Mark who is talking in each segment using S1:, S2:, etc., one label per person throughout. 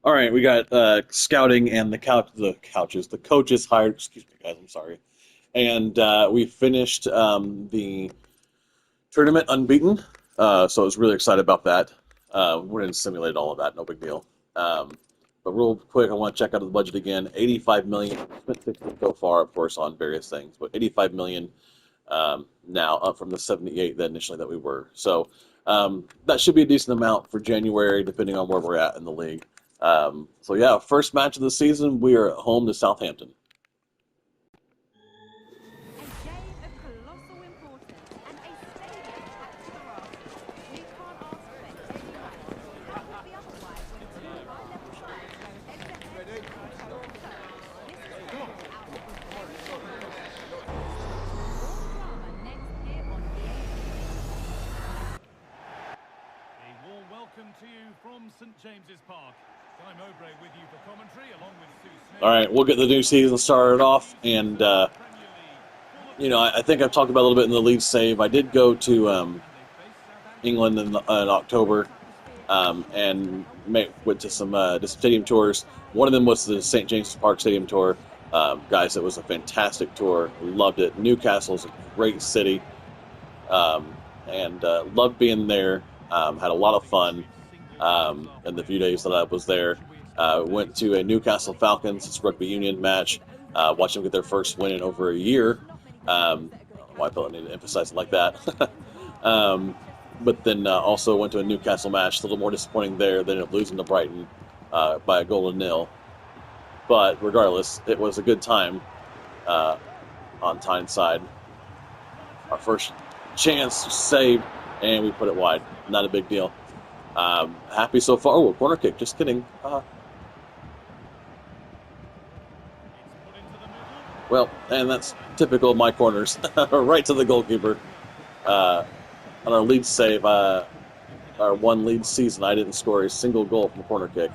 S1: All right, we got scouting and the coaches hired. Excuse me, guys. I'm sorry. And we finished the tournament unbeaten. So I was really excited about that. We didn't simulate all of that. No big deal. But real quick, I want to check out the budget again. 85 million. Spent 60 so far, of course, on various things, but 85 million now, up from the 78 that initially that we were. So that should be a decent amount for January, depending on where we're at in the league. So yeah, first match of the season, we are at home to Southampton.
S2: Welcome to you from St James's Park. I'm Obrey with you for commentary, along with Sue Smith.
S1: All right, we'll get the new season started off, and I think I've talked about a little bit in the lead save. I did go to England in October, and went to some stadium tours. One of them was the St James's Park Stadium tour. Guys, it was a fantastic tour. Loved it. Newcastle is a great city, and loved being there. Had a lot of fun in the few days that I was there. Went to a Newcastle Falcons rugby union match. Watched them get their first win in over a year. Why I felt I need to emphasize it like that. But then also went to a Newcastle match. A little more disappointing there. They ended up losing to Brighton by a goal to nil. But regardless, it was a good time on Tyneside. Our first chance saved, and we put it wide. Not a big deal. Happy so far. Oh, corner kick. Just kidding. Well, and that's typical of my corners. Right to the goalkeeper. On our lead save, our one lead season, I didn't score a single goal from a corner kick.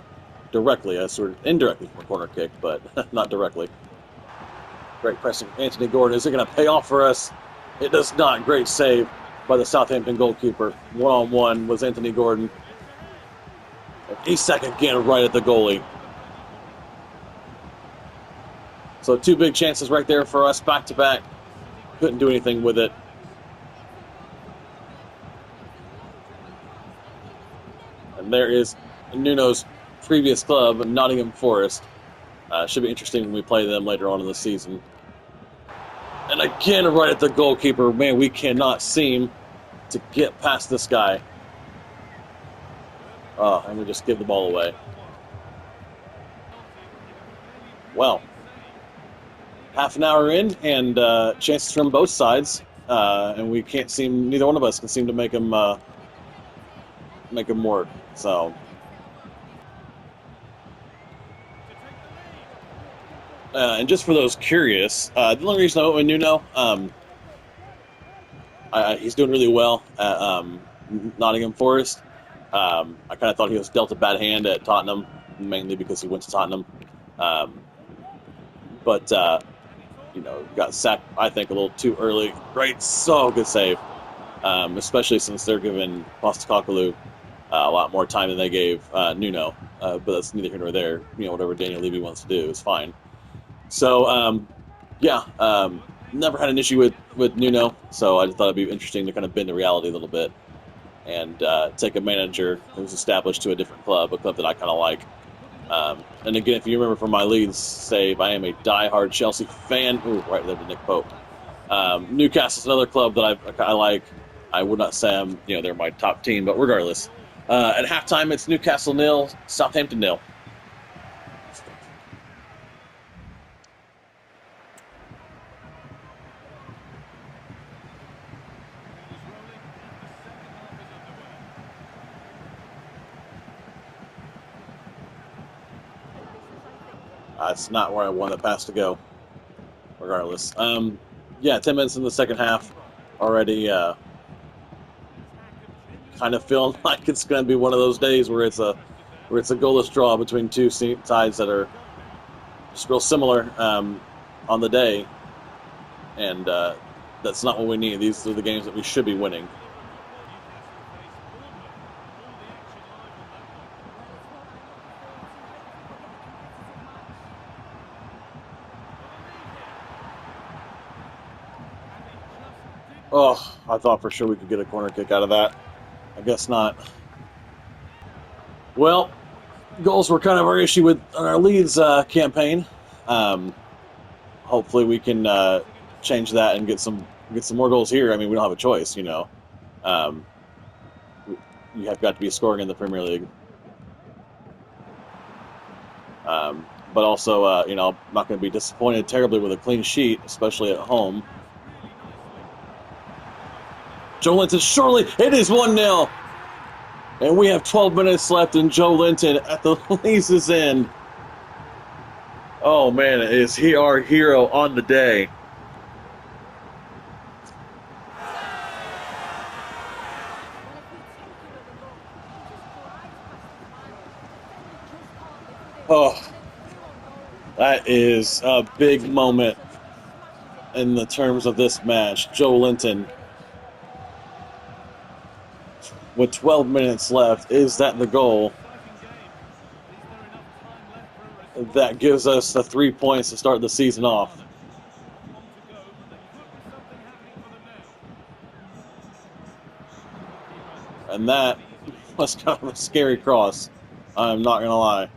S1: Directly, I scored indirectly from a corner kick, but not directly. Great pressing. Anthony Gordon. Is it going to pay off for us? It does not. Great save by the Southampton goalkeeper. One-on-one was Anthony Gordon. Isak again right at the goalie. So two big chances right there for us, back-to-back. Couldn't do anything with it. And there is Nuno's previous club, Nottingham Forest. Should be interesting when we play them later on in the season. And again, right at the goalkeeper. Man, we cannot seem to get past this guy. And we just give the ball away. Well, half an hour in, and chances from both sides, and we can't seem. Neither one of us can seem to make them work. So, and just for those curious, the only reason I went with Nuno, he's doing really well at Nottingham Forest. I kind of thought he was dealt a bad hand at Tottenham, mainly because he went to Tottenham. But got sacked, I think, a little too early. Great, so good save. Especially since they're giving Postecoglou a lot more time than they gave Nuno. But that's neither here nor there. Whatever Daniel Levy wants to do is fine. So, never had an issue with Nuno. So I just thought it'd be interesting to kind of bend the reality a little bit and take a manager who's established to a different club, a club that I kind of like. And again, if you remember from my leads save, I am a die-hard Chelsea fan. Ooh, right there to Nick Pope. Newcastle's another club that I like. I would not say they're my top team, but regardless. At halftime, it's Newcastle 0, Southampton 0. It's not where I want the pass to go, regardless. 10 minutes in the second half already. Kind of feeling like it's going to be one of those days where it's a goalless draw between two sides that are just real similar on the day, and that's not what we need. These are the games that we should be winning. Oh, I thought for sure we could get a corner kick out of that. I guess not. Well, goals were kind of our issue with on our Leeds campaign. Um, Hopefully, we can change that and get some more goals here. I mean, we don't have a choice, you know. Um, you have got to be scoring in the Premier League. But also, you know, I'm not going to be disappointed terribly with a clean sheet, especially at home. Joe Linton, surely it is 1-0. And we have 12 minutes left, and Joe Linton at the Leeds' end. Oh, man, is he our hero on the day? Oh, that is a big moment in the terms of this match. Joe Linton, with 12 minutes left, is that the goal? That gives us the 3 points to start the season off. And that was kind of a scary cross. I'm not going to lie.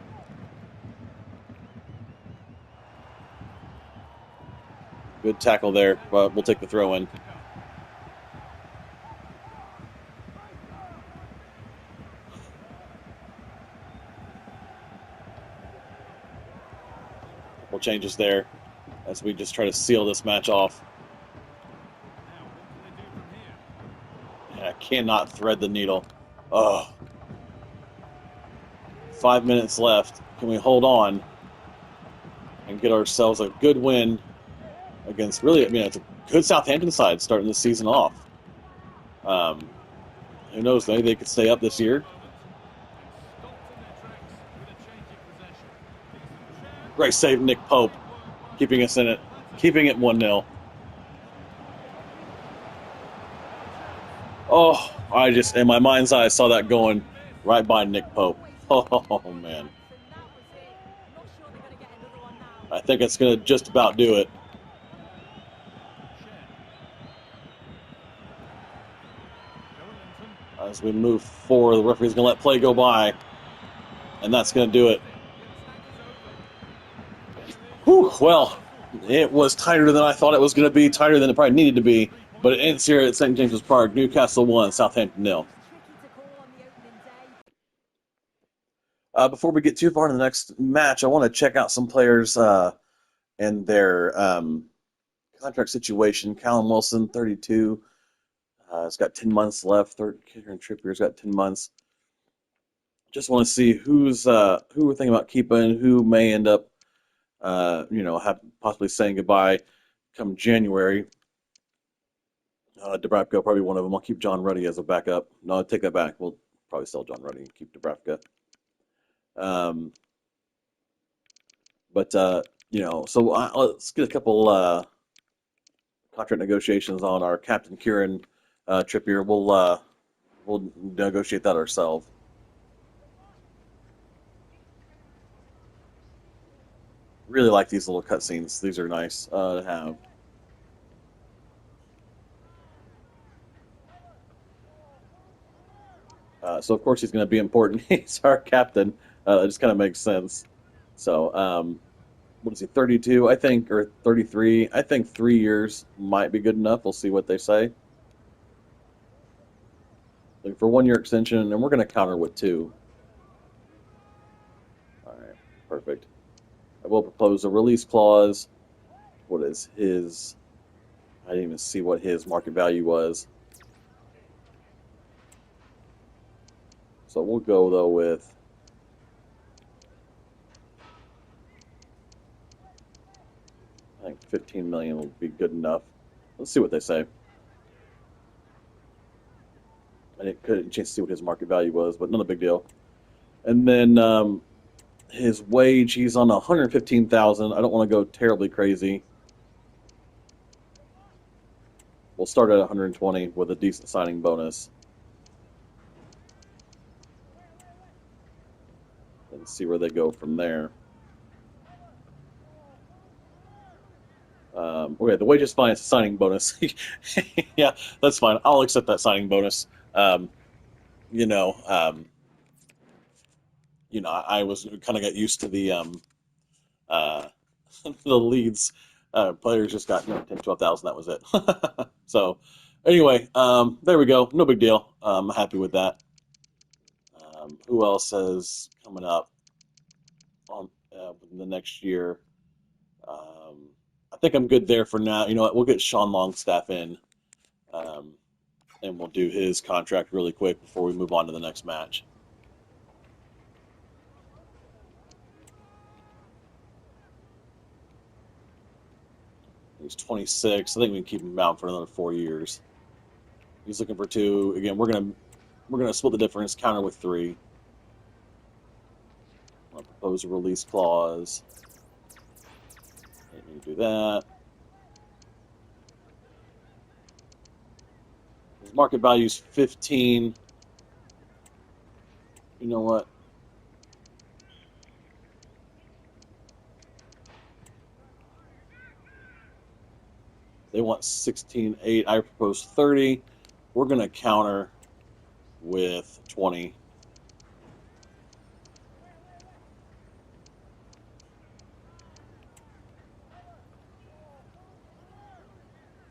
S1: Good tackle there, but we'll take the throw in. Couple changes there as we just try to seal this match off. I cannot thread the needle. Oh. 5 minutes left. Can we hold on and get ourselves a good win against really, I mean, it's a good Southampton side starting the season off. Who knows, maybe they could stay up this year. Great save, Nick Pope, keeping us in it, keeping it 1-0. Oh, I just, in my mind's eye, saw that going right by Nick Pope. Oh, man. I think it's going to just about do it. As we move forward, the referee's going to let play go by, and that's going to do it. Whew, well, it was tighter than I thought it was going to be, tighter than it probably needed to be, but it ends here at St. James's Park. Newcastle 1, Southampton 0. Before we get too far into the next match, I want to check out some players and their contract situation. Callum Wilson, 32. Has got 10 months left. Kieran Trippier's got 10 months. Just want to see who we're thinking about keeping, who may end up, possibly saying goodbye come January. Dubravka, probably one of them. I'll keep John Ruddy as a backup. No, I'll take that back. We'll probably sell John Ruddy and keep Dubravka. So let's get a couple contract negotiations on our captain Kieran Trippier. We'll negotiate that ourselves. Really like these little cutscenes. These are nice to have. So of course he's going to be important. He's our captain. It just kind of makes sense. So what is he? 32, I think, or 33? I think 3 years might be good enough. We'll see what they say. Looking for 1 year extension, and we're going to counter with 2. All right, perfect. I will propose a release clause. What is his? I didn't even see what his market value was. So we'll go though with I think 15 million will be good enough. Let's see what they say. I didn't get a chance to see what his market value was, but not a big deal. And then his wage, he's on 115,000. I don't want to go terribly crazy. We'll start at 120 with a decent signing bonus. And see where they go from there. Okay, the wage is fine. It's a signing bonus. Yeah, that's fine. I'll accept that signing bonus. You know, um, I was kind of got used to uh, the Leeds players just got 10, 12,000. That was it. So anyway, there we go. No big deal. I'm happy with that. Who else is coming up on within the next year? Um, I think I'm good there for now. You know what? We'll get Sean Longstaff in, um, and we'll do his contract really quick before we move on to the next match. He's 26. I think we can keep him out for another 4 years. He's looking for two. Again, we're gonna split the difference, counter with three. I'll propose a release clause. Let me do that. His market value is 15. You know what? They want 16.8. I propose 30. We're gonna counter with 20.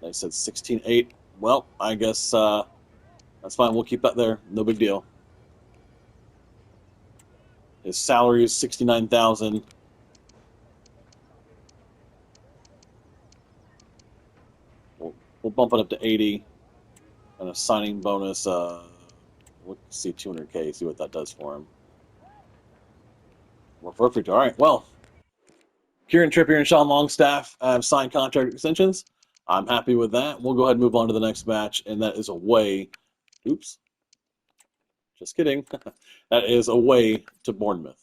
S1: They said 16.8. Well, I guess that's fine. We'll keep that there. No big deal. His salary is 69,000. We'll bump it up to 80, and a signing bonus. We'll see 200K. See what that does for him. We're perfect. All right. Well, Kieran Trippier and Sean Longstaff have signed contract extensions. I'm happy with that. We'll go ahead and move on to the next match, and that is away. Oops. Just kidding. That is away to Bournemouth.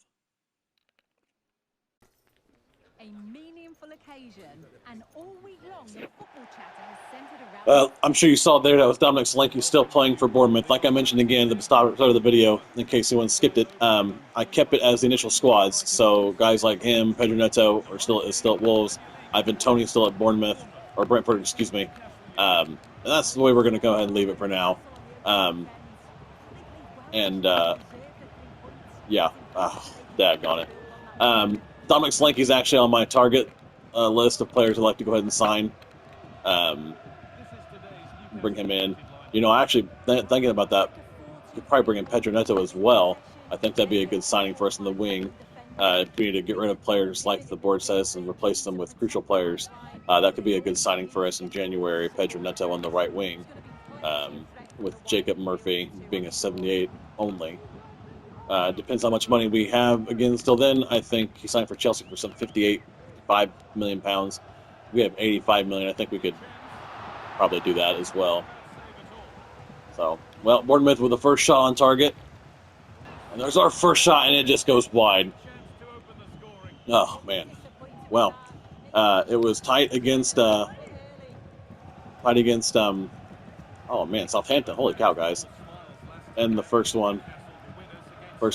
S3: A meaningful occasion, and all week long the football chatter has centered around.
S1: I'm sure you saw there that was Dominic Solanke still playing for Bournemouth. Like I mentioned again at the start of the video, in case anyone skipped it, I kept it as the initial squads. So guys like him, Pedro Neto, are still at Wolves. Ivan Toney still at Bournemouth or Brentford, excuse me. And that's the way we're going to go ahead and leave it for now. Yeah, daggone it. Dominic Solanke is actually on my target list of players I'd like to go ahead and sign. Bring him in. Actually, thinking about that, you could probably bring in Pedro Neto as well. I think that'd be a good signing for us in the wing. If we need to get rid of players like the board says and replace them with crucial players, that could be a good signing for us in January. Pedro Neto on the right wing, with Jacob Murphy being a 78 only. Depends how much money we have. Again, still then, I think he signed for Chelsea for some 58.5 million pounds. We have 85 million. I think we could probably do that as well. So, well, Bournemouth with the first shot on target. And there's our first shot, and it just goes wide. Oh, man. Well, it was tight against, oh, man, Southampton. Holy cow, guys. And the first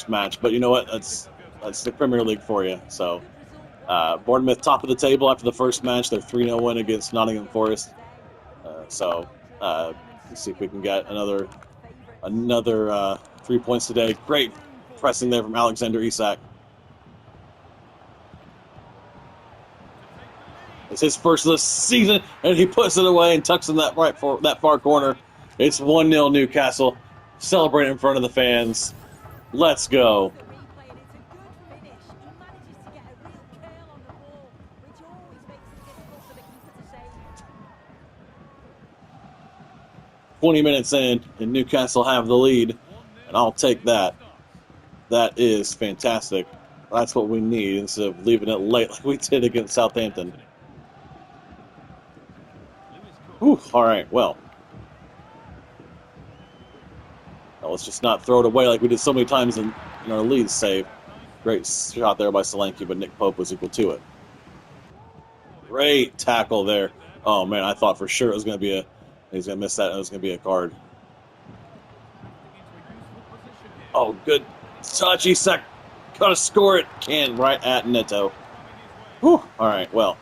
S1: match. But you know what? That's the Premier League for you. So, Bournemouth top of the table after the first match. They're 3-0 win against Nottingham Forest. Let's see if we can get another 3 points today. Great pressing there from Alexander Isak. It's his first of the season, and he puts it away and tucks in that far corner. It's 1-0 Newcastle. Celebrating in front of the fans. Let's go. 20 minutes in, and Newcastle have the lead, and I'll take that. That is fantastic. That's what we need instead of leaving it late like we did against Southampton. Whew, all right, well. Now let's just not throw it away like we did so many times in our lead save. Great shot there by Solanke, but Nick Pope was equal to it. Great tackle there. Oh, man, I thought for sure it was going to be he's going to miss that, and it was going to be a card. Oh, good touch. Isak got to score it. Can right at Neto. Whew. All right, well.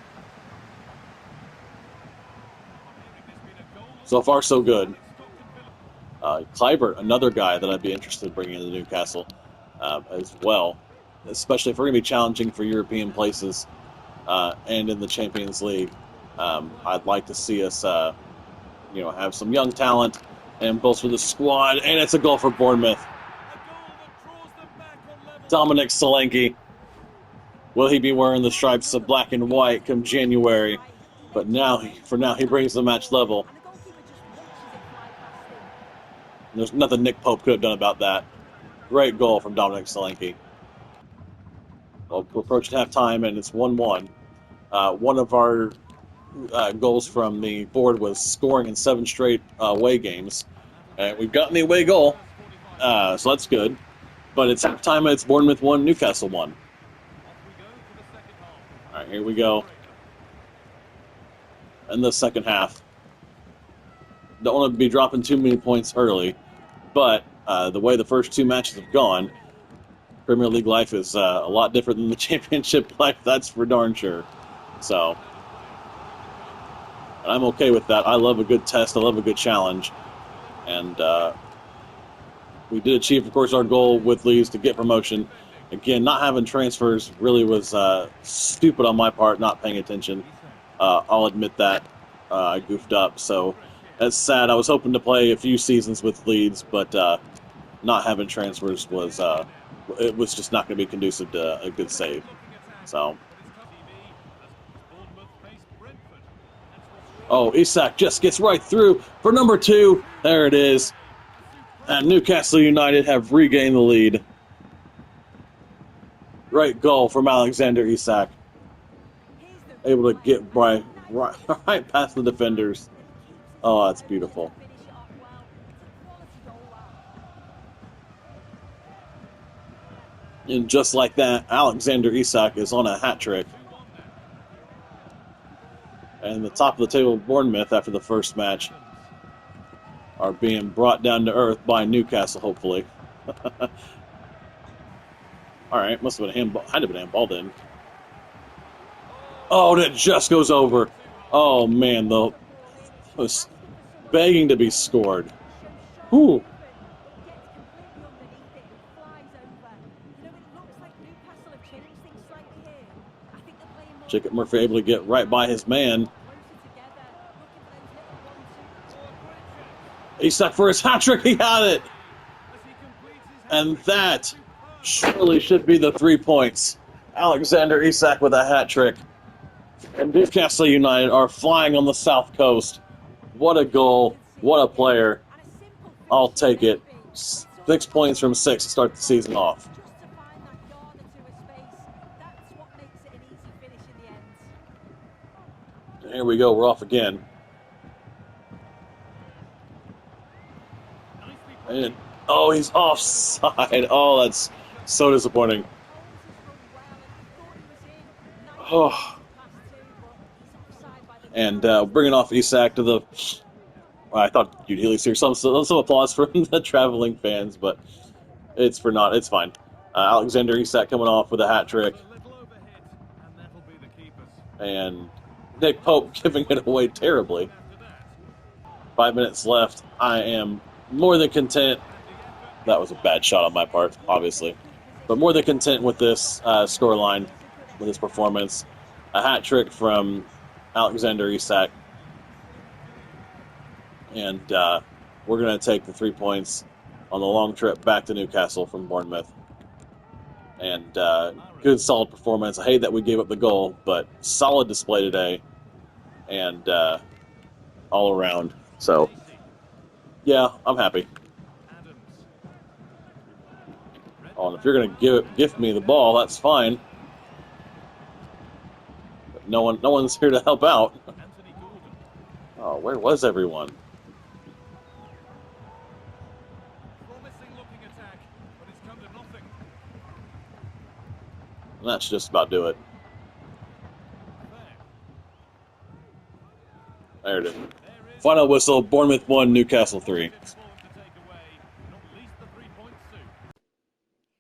S1: So far, so good. Kleibert, another guy that I'd be interested in bringing into Newcastle as well, especially if we're going to be challenging for European places and in the Champions League. I'd like to see us, have some young talent and bolster the squad. And it's a goal for Bournemouth. Dominic Solanke. Will he be wearing the stripes of black and white come January? But for now, he brings the match level. There's nothing Nick Pope could have done about that. Great goal from Dominic Solanke. Well, we're approaching halftime, and it's 1-1. One of our goals from the board was scoring in 7 straight away games. And we've gotten the away goal, so that's good. But it's halftime, and it's Bournemouth 1, Newcastle 1. All right, here we go. In the second half. Don't want to be dropping too many points early, but the way the first 2 matches have gone, Premier League life is a lot different than the Championship life, that's for darn sure. So, I'm okay with that. I love a good test. I love a good challenge. And we did achieve, of course, our goal with Leeds to get promotion. Again, not having transfers really was stupid on my part, not paying attention. I'll admit that. I goofed up, so that's sad. I was hoping to play a few seasons with Leeds, but not having transfers was just not going to be conducive to a good save. So, Isak just gets right through for number 2. There it is. And Newcastle United have regained the lead. Great goal from Alexander Isak. Able to get right past the defenders. Oh, that's beautiful. And just like that, Alexander Isak is on a hat trick. And the top of the table, Bournemouth, after the first match, are being brought down to earth by Newcastle, hopefully. All right, must have been a handball. Had to have been a handball then. Oh, that just goes over. Oh, man, the was begging to be scored. Whew. Jacob Murphy able to get right by his man. Isak for his hat-trick. He had it. And that surely should be the 3 points. Alexander Isak with a hat-trick. And Newcastle United are flying on the South Coast. What a goal. What a player. I'll take it. 6 points from 6 to start the season off. Here we go. We're off again. And, he's offside. Oh, that's so disappointing. Oh. And bringing off Isak to the... I thought you'd at least hear some applause from the traveling fans, but it's for not. It's fine. Alexander Isak coming off with a hat trick. And Nick Pope giving it away terribly. 5 minutes left. I am more than content. That was a bad shot on my part, obviously. But more than content with this scoreline, with this performance. A hat trick from Alexander Isak. And we're going to take the 3 points on the long trip back to Newcastle from Bournemouth. And good, solid performance. I hate that we gave up the goal, but solid display today. And all around. So, yeah, I'm happy. Oh, and if you're going to gift me the ball, that's fine. But no one's here to help out. Oh, where was everyone? That should just about do it. There it is. Final whistle, Bournemouth 1, Newcastle 3.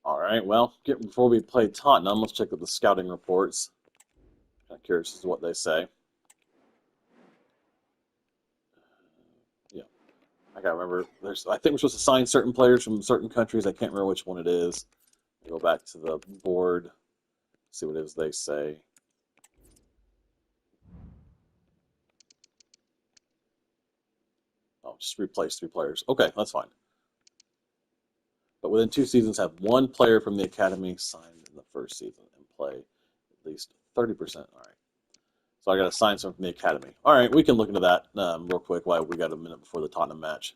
S1: All right, well, before we play Tottenham, let's check out the scouting reports. I'm curious as to what they say. I gotta remember. I think we're supposed to sign certain players from certain countries. I can't remember which one it is. Go back to the board, see what it is they say. Oh, just replace 3 players. Okay, that's fine. But within 2 seasons, have 1 player from the academy signed in the first season and play at least 30%. All right. So I got to sign someone from the academy. All right, we can look into that real quick while we got a minute before the Tottenham match.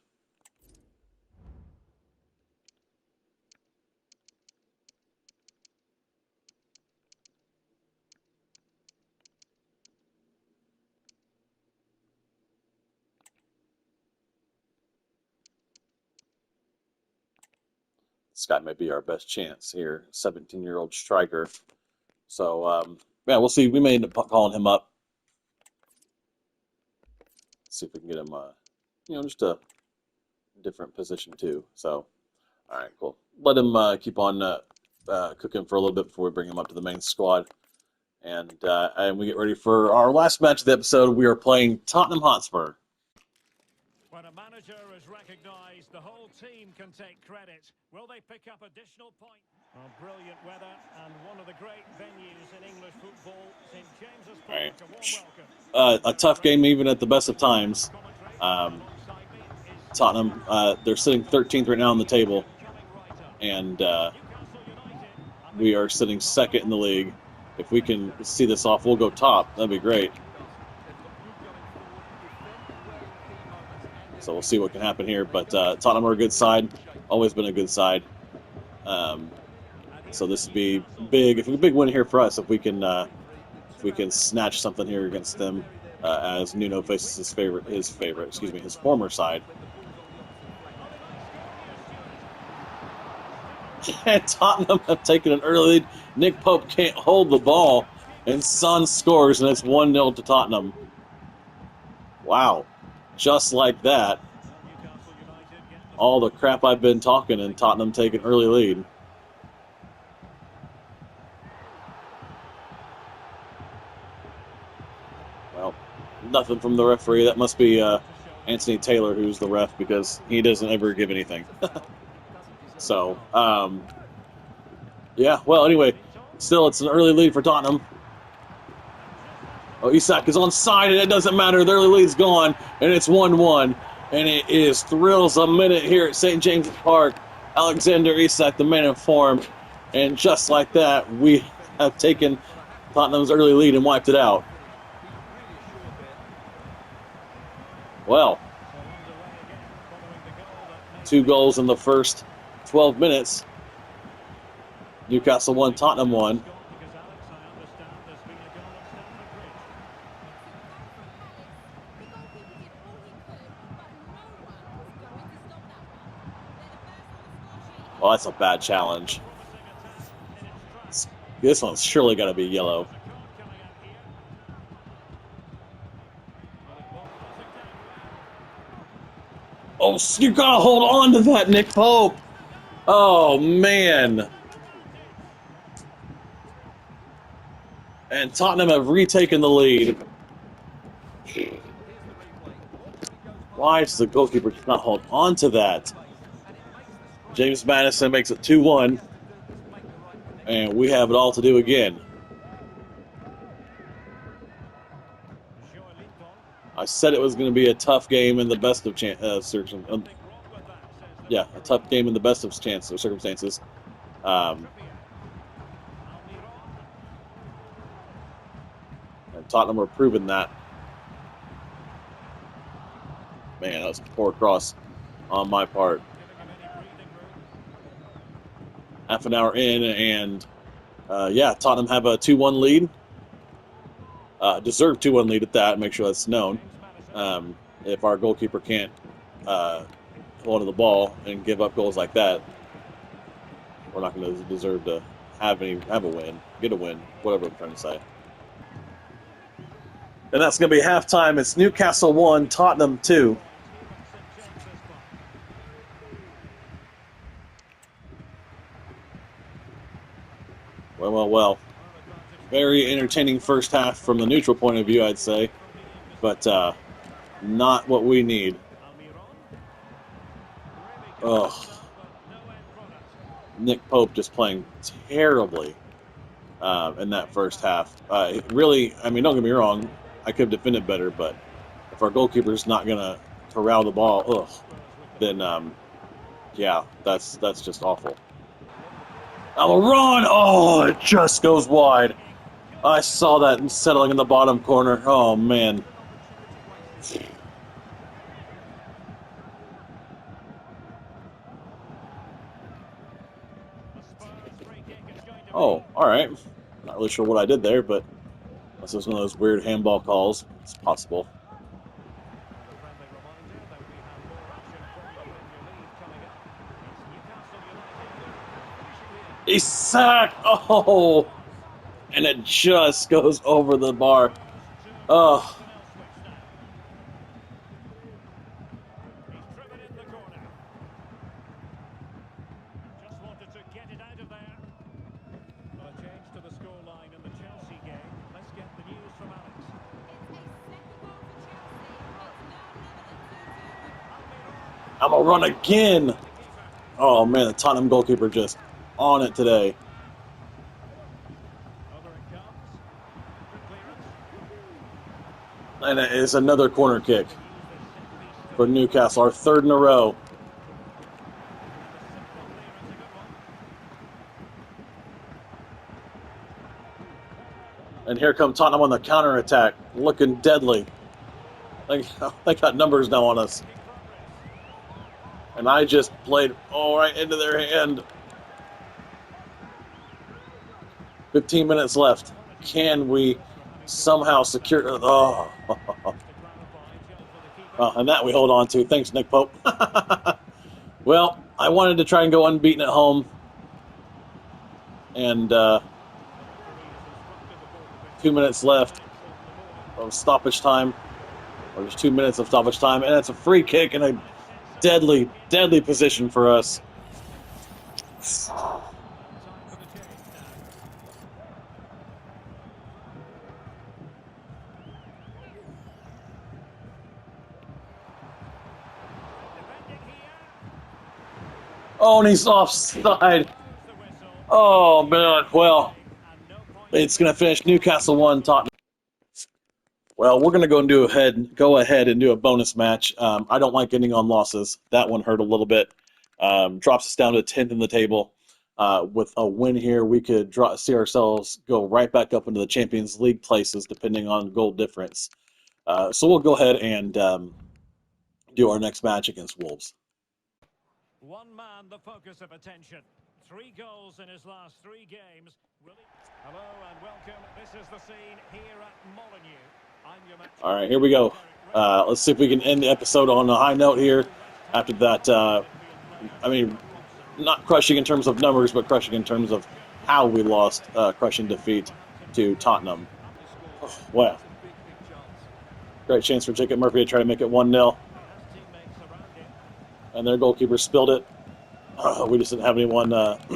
S1: This guy may be our best chance here, 17-year-old striker. So, yeah, we'll see. We may end up calling him up. See if we can get him, just a different position too. So, all right, cool. Let him keep on cooking for a little bit before we bring him up to the main squad. And we get ready for our last match of the episode. We are playing Tottenham Hotspur.
S2: When a manager is recognised, the whole team can take credit. Will they pick up additional points? Oh, brilliant weather and one of the great venues in English football, St. James's Park.
S1: Right.
S2: A warm welcome.
S1: A tough game even at the best of times. Tottenham, they're sitting 13th right now on the table, and we are sitting 2nd in the league. If we can see this off, we'll go top. That'd be great. So we'll see what can happen here. But Tottenham are a good side. Always been a good side. So this would be big. If a big win here for us, if we can snatch something here against them, as Nuno faces his former side. And Tottenham have taken an early lead. Nick Pope can't hold the ball, and Son scores, and it's 1-0 to Tottenham. Wow. Just like that. All the crap I've been talking, and Tottenham take an early lead. Well, nothing from the referee. That must be Anthony Taylor who's the ref, because he doesn't ever give anything. So, yeah, well, anyway, still it's an early lead for Tottenham. Oh, Isak is onside, and it doesn't matter. The early lead's gone, and it's 1-1. And it is thrills a minute here at St. James's Park. Alexander Isak, the man in form. And just like that, we have taken Tottenham's early lead and wiped it out. Well, 2 goals in the first 12 minutes. Newcastle 1, Tottenham 1. Well, that's a bad challenge. This one's surely got to be yellow. Oh, you got to hold on to that, Nick Pope. Oh, man. And Tottenham have retaken the lead. Why does the goalkeeper not hold on to that? James Maddison makes it 2-1. And we have it all to do again. I said it was going to be a tough game in the best of circumstances. Yeah, a tough game in the best of circumstances. And Tottenham are proving that. Man, that was a poor cross on my part. Half an hour in, and yeah, Tottenham have a 2-1 lead. Deserved 2-1 lead at that. Make sure that's known. If our goalkeeper can't hold on to the ball and give up goals like that, we're not going to deserve to have a win, get a win, whatever I'm trying to say. And that's going to be halftime. It's Newcastle 1, Tottenham 2. Well. Very entertaining first half from the neutral point of view, I'd say. But not what we need. Ugh. Nick Pope just playing terribly in that first half. Really, I mean, don't get me wrong, I could have defended better, but if our goalkeeper's not going to corral the ball, then yeah, that's just awful. I'm a run! Oh, it just goes wide. I saw that settling in the bottom corner. Oh, man. Oh, all right. Not really sure what I did there, but unless it was one of those weird handball calls, it's possible. He's sacked! Oh! And it just goes over the bar. Oh.
S2: Just wanted to get it out of there. Well, a change to the scoreline in the Chelsea game. Let's get the news from Alex.
S1: I'm a run again! Oh, man, the Tottenham goalkeeper just on it today. And it is another corner kick for Newcastle, our third in a row. And here come Tottenham on the counter-attack, looking deadly. They got numbers now on us. And I just played right into their hand. 15 minutes left. Can we somehow secure... Oh. And that we hold on to. Thanks, Nick Pope. Well, I wanted to try and go unbeaten at home. And 2 minutes left of stoppage time. Or just 2 minutes of stoppage time. And it's a free kick and a deadly, deadly position for us. Oh, and he's offside. Oh, man. Well, it's going to finish Newcastle 1, Tottenham. Well, we're going to go ahead and do a bonus match. I don't like ending on losses. That one hurt a little bit. Drops us down to 10th in the table. With a win here, we could see ourselves go right back up into the Champions League places, depending on goal difference. So we'll go ahead and do our next match against Wolves.
S2: One man, the focus of attention. 3 goals in his last 3 games. Hello and welcome. This is the scene here at Molineux.
S1: All right, here we go. Let's see if we can end the episode on a high note here. After that, I mean, not crushing in terms of numbers, but crushing in terms of how we lost, crushing defeat to Tottenham. Oh, wow. Great chance for Jacob Murphy to try to make it 1-0. And their goalkeeper spilled it. We just didn't have anyone,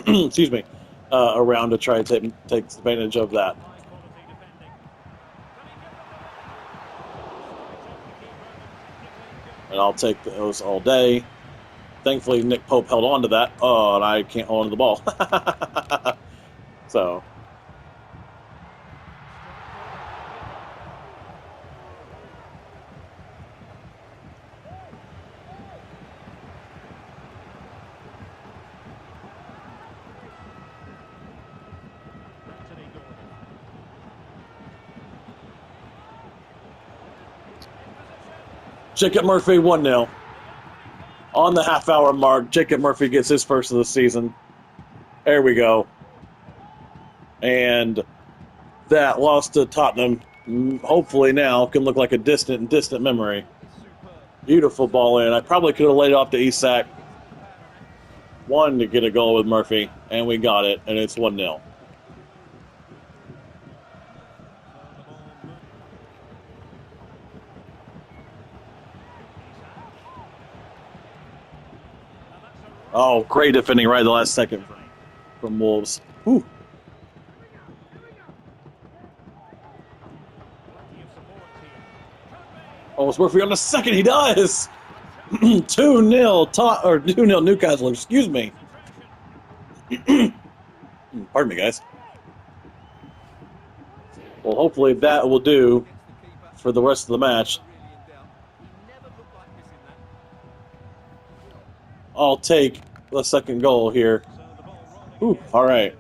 S1: excuse me, around to try to take advantage of that. And I'll take those all day. Thankfully, Nick Pope held on to that. Oh, and I can't hold on to the ball. So. Jacob Murphy 1-0. On the half-hour mark, Jacob Murphy gets his first of the season. There we go. And that loss to Tottenham, hopefully now, can look like a distant memory. Beautiful ball in. I probably could have laid it off to Isak. Wanted to get a goal with Murphy, and we got it, and it's 1-0. Oh, great defending right at the last second from Wolves. Whew. Oh, is Murphy on the second? He does! 2-0 or 2-0 Newcastle, excuse me. Pardon me, guys. Well, hopefully that will do for the rest of the match. I'll take the second goal here. Ooh, all right.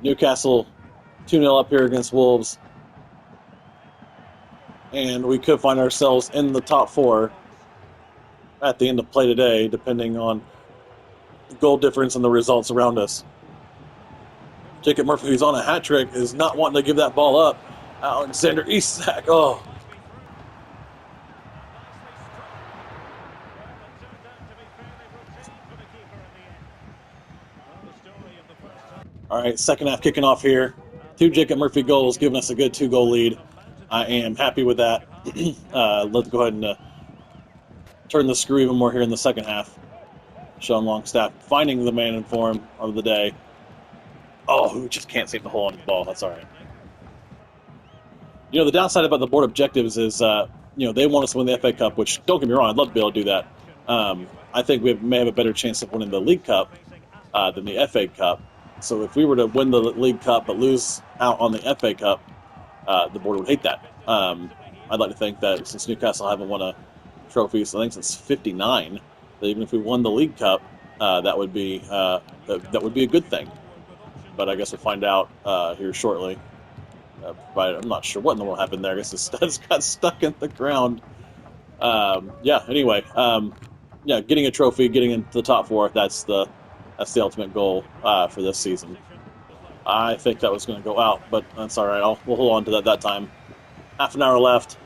S1: Newcastle 2-0 up here against Wolves. And we could find ourselves in the top 4 at the end of play today, depending on the goal difference and the results around us. Jacob Murphy, who's on a hat trick, is not wanting to give that ball up. Alexander Isak, oh. All right, second half kicking off here. 2 Jacob Murphy goals, giving us a good 2-goal lead. I am happy with that. Let's go ahead and turn the screw even more here in the second half. Sean Longstaff finding the man in form of the day. Oh, who just can't seem to hold on to the ball. That's all right. You know, the downside about the board objectives is, they want us to win the FA Cup, which, don't get me wrong, I'd love to be able to do that. I think we may have a better chance of winning the League Cup than the FA Cup. So if we were to win the League Cup but lose out on the FA Cup, the board would hate that. I'd like to think that since Newcastle haven't won a trophy, I think since '59, that even if we won the League Cup, that would be a good thing. But I guess we'll find out here shortly. But I'm not sure what in the world happened there. I guess it's got stuck in the ground. Anyway, getting a trophy, getting into the top 4, that's the ultimate goal for this season. I think that was going to go out, but that's all right. We'll hold on to that time. Half an hour left,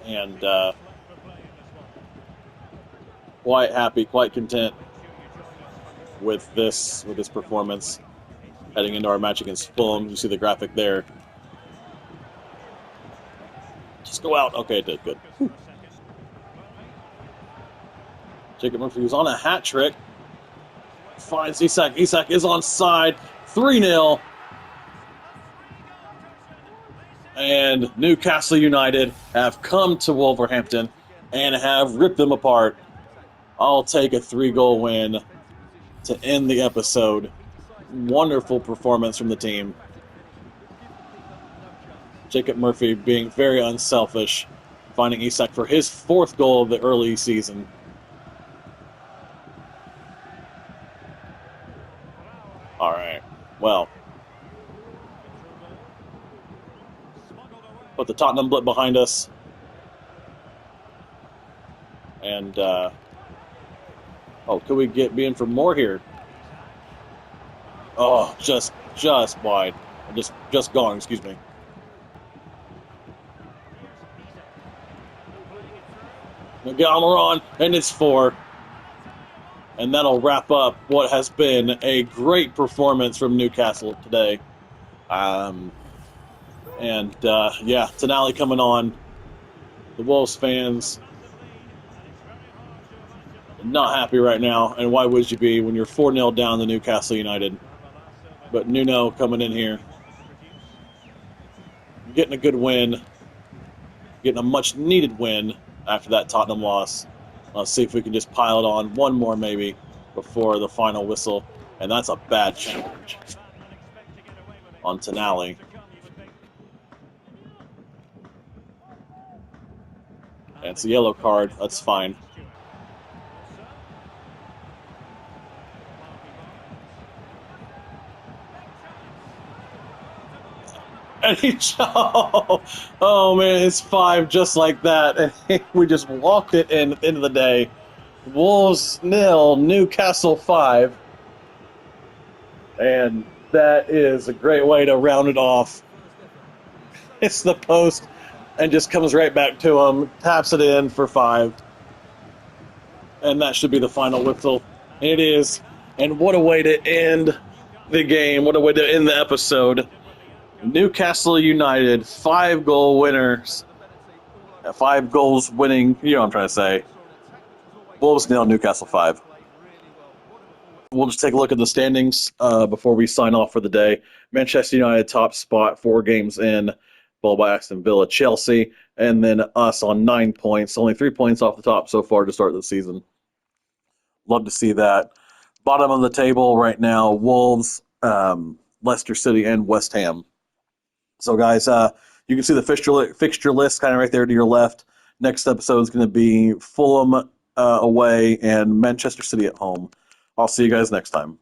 S1: and quite happy, quite content with this performance. Heading into our match against Fulham, you see the graphic there. Just go out. Okay, it did. Good. Whew. Jacob Murphy was on a hat trick. Finds Isak. Isak is onside. 3-0. And Newcastle United have come to Wolverhampton and have ripped them apart. I'll take a 3-goal win to end the episode. Wonderful performance from the team. Jacob Murphy being very unselfish, finding Isak for his 4th goal of the early season. All right, well, put the Tottenham blip behind us, and could we be in for more here? Oh, just wide, just gone. Excuse me. Miguel Almiron, and it's 4. And that'll wrap up what has been a great performance from Newcastle today. Tonali coming on. The Wolves fans not happy right now, and why would you be when you're 4-0 down to Newcastle United? But Nuno coming in here, getting a good win, getting a much-needed win after that Tottenham loss. Let's see if we can just pile it on one more maybe before the final whistle. And that's a bad challenge on Tonali. And it's a yellow card. That's fine. And oh man, it's 5 just like that. And we just walked it in at the end of the day. Wolves 0, Newcastle 5. And that is a great way to round it off. It's the post and just comes right back to him, taps it in for 5. And that should be the final whistle. It is. And what a way to end the game. What a way to end the episode. Newcastle United, 5-goal winners. 5 goals winning, you know what I'm trying to say. Wolves 0, Newcastle 5. We'll just take a look at the standings before we sign off for the day. Manchester United top spot, 4 games in, followed by Aston Villa, Chelsea, and then us on 9 points. Only 3 points off the top so far to start the season. Love to see that. Bottom of the table right now, Wolves, Leicester City, and West Ham. So, guys, you can see the fixture list kind of right there to your left. Next episode is going to be Fulham away and Manchester City at home. I'll see you guys next time.